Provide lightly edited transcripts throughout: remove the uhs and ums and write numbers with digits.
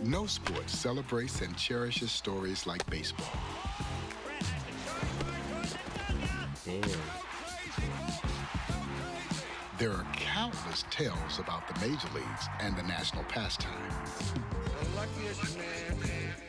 No sport celebrates and cherishes stories like baseball. Damn. There are countless tales about the major leagues and the national pastime. The luckiest man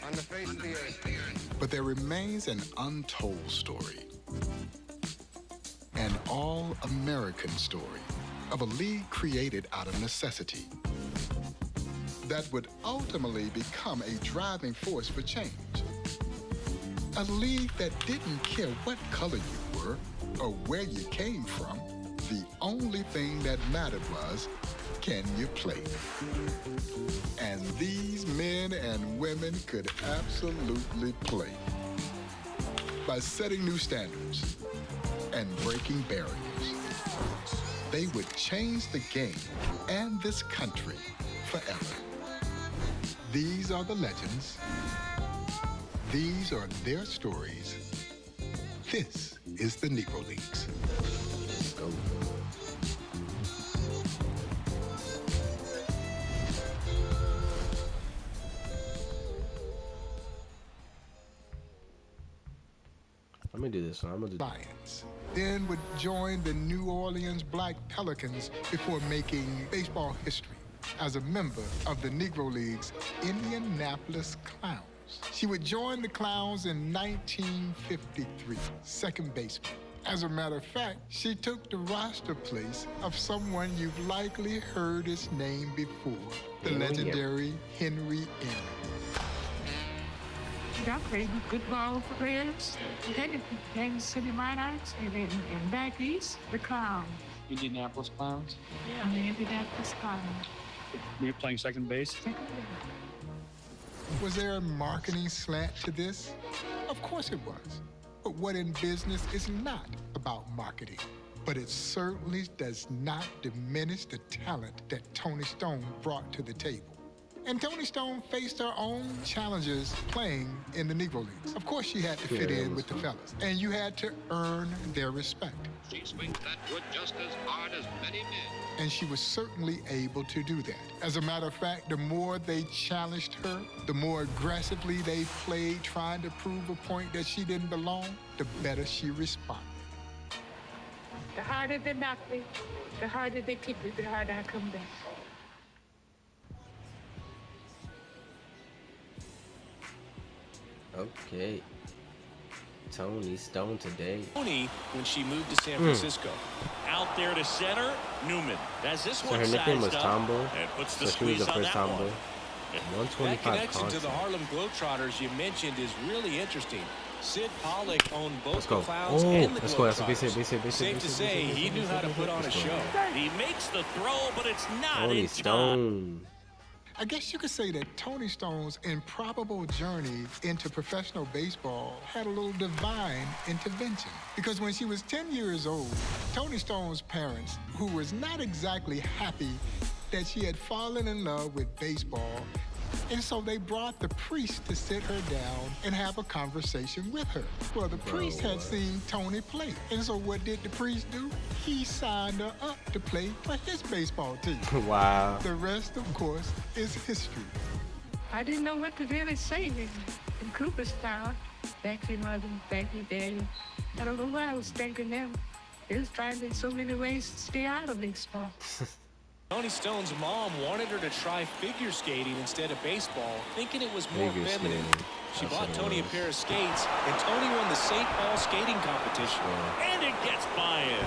on the face of the earth. But there remains an untold story. An all-American story of a league created out of necessity that would ultimately become a driving force for change. A league that didn't care what color you were or where you came from. The only thing that mattered was, can you play? And these men and women could absolutely play. By setting new standards and breaking barriers, they would change the game and this country forever. These are the legends. These are their stories. This is the Negro Leagues. Let's go. Let me do this one. I'm gonna do Lions. Then would join the New Orleans Black Pelicans before making baseball history as a member of the Negro Leagues Indianapolis Clowns. She would join the Clowns in 1953, second baseman. As a matter of fact, she took the roster place of someone you've likely heard his name before, the legendary Henry Aaron. I played football for players. Then it became City Monarchs, and then back east, the Clowns. Indianapolis Clowns? Yeah, the Indianapolis Clowns. You're playing second base? Was there a marketing slant to this? Of course it was. But what in business is not about marketing? But it certainly does not diminish the talent that Toni Stone brought to the table. And Toni Stone faced her own challenges playing in the Negro Leagues. Of course, she had to fit in with the fellas, and you had to earn their respect. She swings that wood just as hard as many men. And she was certainly able to do that. As a matter of fact, the more they challenged her, the more aggressively they played, trying to prove a point that she didn't belong, the better she responded. The harder they knock me, the harder they kick me, the harder I come back. Okay. Toni Stone today. Toni, when she moved to San Francisco. Out there to center, Newman. As this So one her nickname was sized Tomboy. up and puts the So she was squeeze the on first that Tomboy. one. 125 That connection to contact. the Harlem Globetrotters you mentioned is really interesting. Sid Pollock owned both Let's the go. Clowns Oh, and the let's go. That's a base hit, Globetrotters. base hit, base hit, Safe base to hit, say, base hit, he base knew hit, how to base put hit, on a let's go. show. He makes the throw, but it's not Toni in time. Stone. I guess you could say that Toni Stone's improbable journey into professional baseball had a little divine intervention. Because when she was 10 years old, Toni Stone's parents, who was not exactly happy that she had fallen in love with baseball, and so they brought the priest to sit her down and have a conversation with her. Well, the priest had seen Toni play. And so what did the priest do? He signed her up to play for his baseball team. Wow. The rest, of course, is history. I didn't know what to really say in Cooperstown. Thank you, Mother. Thank you, Daddy. I don't know what I was thinking them. They was trying in so many ways to stay out of baseball. Toni Stone's mom wanted her to try figure skating instead of baseball, thinking it was more Figure feminine. skating. She That's bought what it Toni a was. pair of skates, and Toni won the St. Paul skating competition. Yeah. And it gets by him.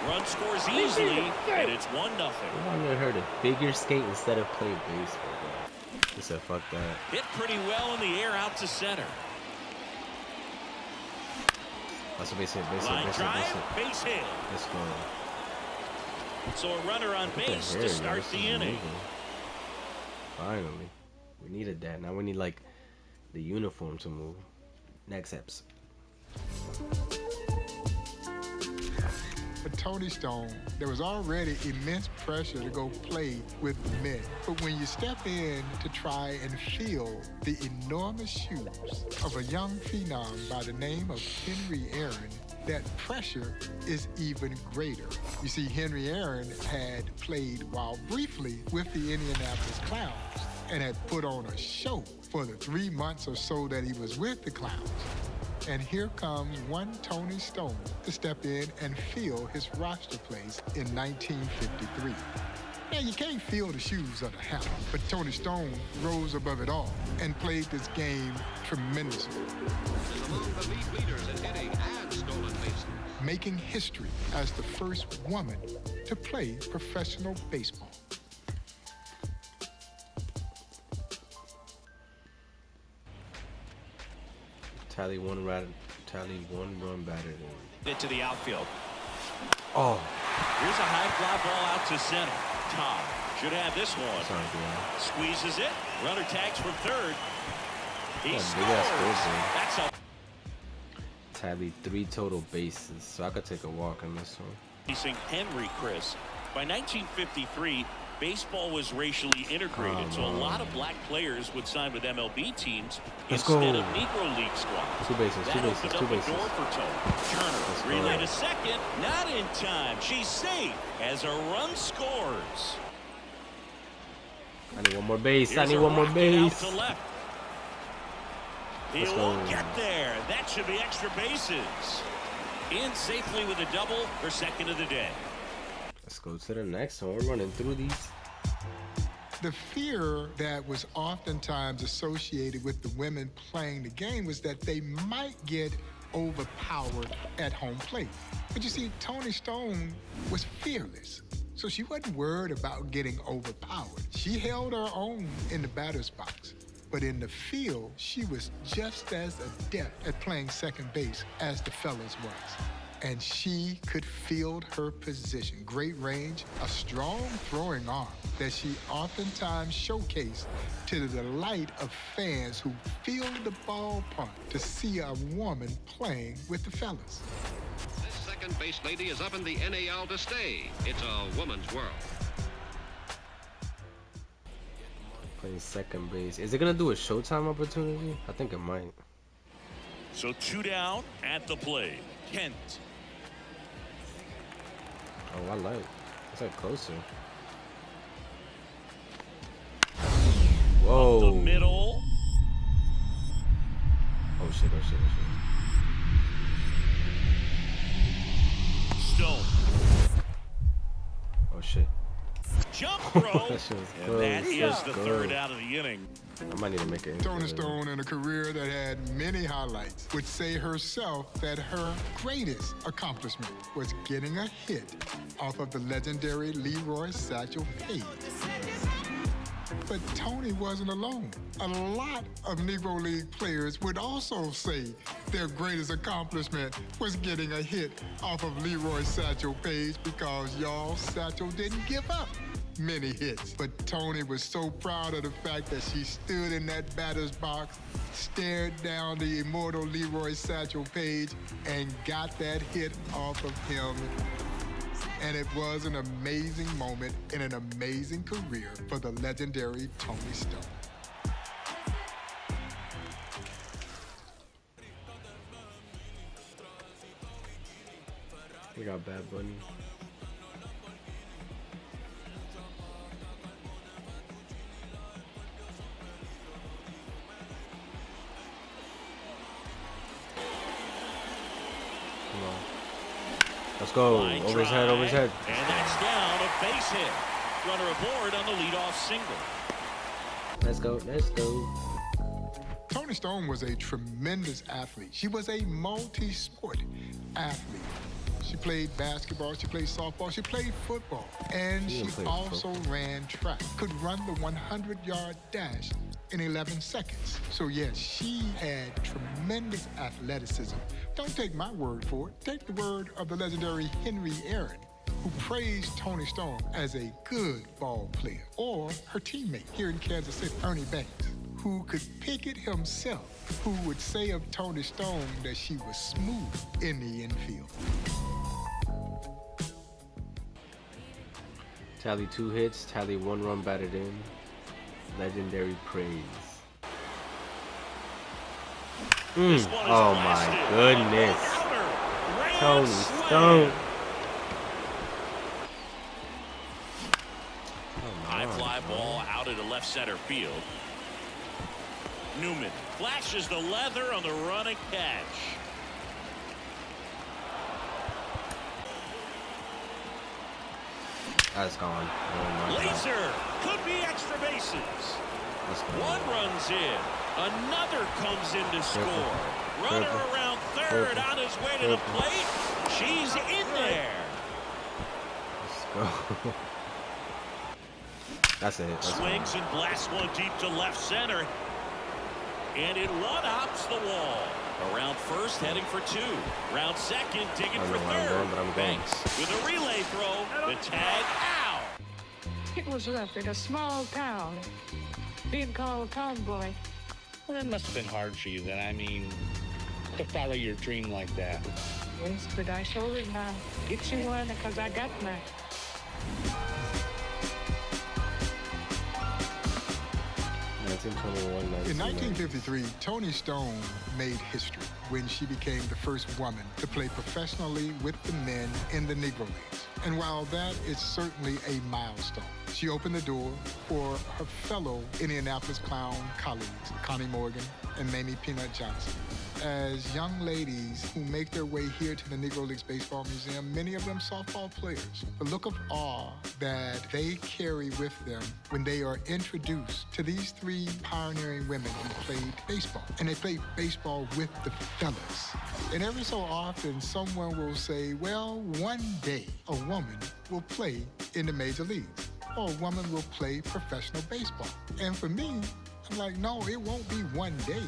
Run scores easily, and it's 1-0. I wanted her to figure skate instead of play baseball, bro. He said, fuck that. Hit pretty well in the air out to center. That's a base hit, base hit, Line base hit, base drive, hit. base hit. Let's go. So a runner on Look at base the to hair, start this the is inning. moving. Finally. We needed that. Now we need, like, the uniform to move. Next eps. For Toni Stone, there was already immense pressure to go play with the men. But when you step in to try and fill the enormous shoes of a young phenom by the name of Henry Aaron, that pressure is even greater. You see, Henry Aaron had played while briefly with the Indianapolis Clowns and had put on a show for the 3 months or so that he was with the Clowns. And here comes one Tony Stone to step in and fill his roster place in 1953. Now, you can't feel the shoes of the hammer, but Tony Stone rose above it all and played this game tremendously. Is among the league leaders in hitting and stolen bases. Making history as the first woman to play professional baseball. Tally one run batted in. It to the outfield. Oh. Here's a high fly ball out to center. Todd should have this one. Sorry, dude. Squeezes it. Runner tags from third. He Yeah, scores. big ass goal, dude. That's a Tally 3 total bases, so I could take a walk on this one. facing Henry, Chris. By 1953, baseball was racially integrated, so a lot of black players would sign with MLB teams instead of Negro League squads. Two bases, That two bases, opened two up a bases. door for Tony. Let's Turner, go. relay to second, not in time. She's safe as a run scores. I need one more base. I Here's need a one more rocket base. out to left. He Let's won't go. get there. That should be extra bases. In safely with a double, her second of the day. Let's go to the next one. We're running through these. The fear that was oftentimes associated with the women playing the game was that they might get overpowered at home plate. But you see, Tony Stone was fearless. So she wasn't worried about getting overpowered. She held her own in the batter's box. But in the field, she was just as adept at playing second base as the fellas was. And she could field her position. Great range, a strong throwing arm that she oftentimes showcased to the delight of fans who filled the ballpark to see a woman playing with the fellas. This second base lady is up in the NAL to stay. It's a woman's world. Playing second base. Is it gonna do a Showtime opportunity? I think it might. So 2 down at the plate. Kent. Oh, I like. It's like closer. Whoa. The middle. Oh shit, oh shit, oh Stone. shit. Oh shit. Jump throw. That shit was And close. that is the Close. third out of the inning. I might need to make it. Tony Stone, in a career that had many highlights, would say herself that her greatest accomplishment was getting a hit off of the legendary Leroy Satchel Paige. But Tony wasn't alone. A lot of Negro League players would also say their greatest accomplishment was getting a hit off of Leroy Satchel Paige because y'all, Satchel didn't give up many hits. But Tony was so proud of the fact that she stood in that batter's box, stared down the immortal Leroy Satchel Paige, and got that hit off of him. And it was an amazing moment in an amazing career for the legendary Tony Stone. We got Bad Bunny. Come on. Let's go. Line Over his head, over his head. And that's down, a base hit. Runner aboard on the leadoff single. Let's go, let's go. Tony Stone was a tremendous athlete. She was a multi-sport athlete. She played basketball, she played softball, she played football. And She she didn't play also football. ran track, could run the 100-yard dash in 11 seconds. So yes, she had tremendous athleticism. Don't take my word for it. Take the word of the legendary Henry Aaron, who praised Tony Stone as a good ball player, or her teammate here in Kansas City, Ernie Banks, who could pick it himself, who would say of Tony Stone that she was smooth in the infield. Tally 2 hits, tally 1 run batted in. Legendary praise. This one is Oh blasted. my goodness. Outer. Ran Tony slam. Stone. High fly ball out into left center field. Newman flashes the leather on the running catch. That's gone. Oh my God. Laser could be extra bases. One runs in. Another comes in to score. Runner around third on his way to the plate. She's in there. Let's go. That's it. That's Swings and blasts one deep to left center. And it one-hops the wall. Around first, heading for two. Round second, digging for third. Banks with a relay throw. The tag out. It was rough in a small town. Being called tomboy. Well, that must have been hard for you then. I mean, to follow your dream like that. Yes, but I showed it now. Get you one because I got mine. In 1953, Toni Stone made history when she became the first woman to play professionally with the men in the Negro Leagues. And while that is certainly a milestone, she opened the door for her fellow Indianapolis Clown colleagues, Connie Morgan and Mamie Peanut Johnson. As young ladies who make their way here to the Negro Leagues Baseball Museum, many of them softball players, the look of awe that they carry with them when they are introduced to these three pioneering women who played baseball. And they played baseball with the fellas. And every so often, someone will say, well, one day a woman will play in the major leagues, or a woman will play professional baseball. And for me, I'm like, no, it won't be one day.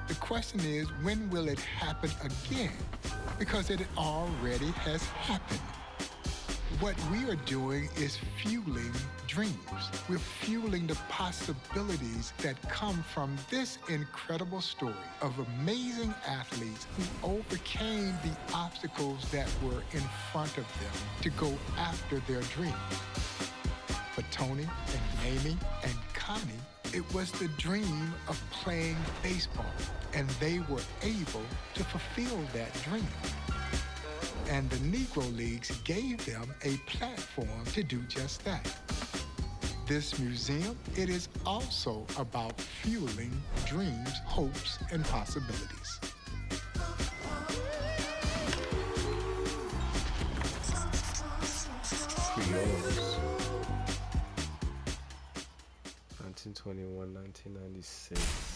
The question is, when will it happen again? Because it already has happened. What we are doing is fueling dreams. We're fueling the possibilities that come from this incredible story of amazing athletes who overcame the obstacles that were in front of them to go after their dreams. For Toni and Mamie and Connie, it was the dream of playing baseball, and they were able to fulfill that dream. And the Negro Leagues gave them a platform to do just that. This museum, it is also about fueling dreams, hopes, and possibilities. Yes. 1921, 1996.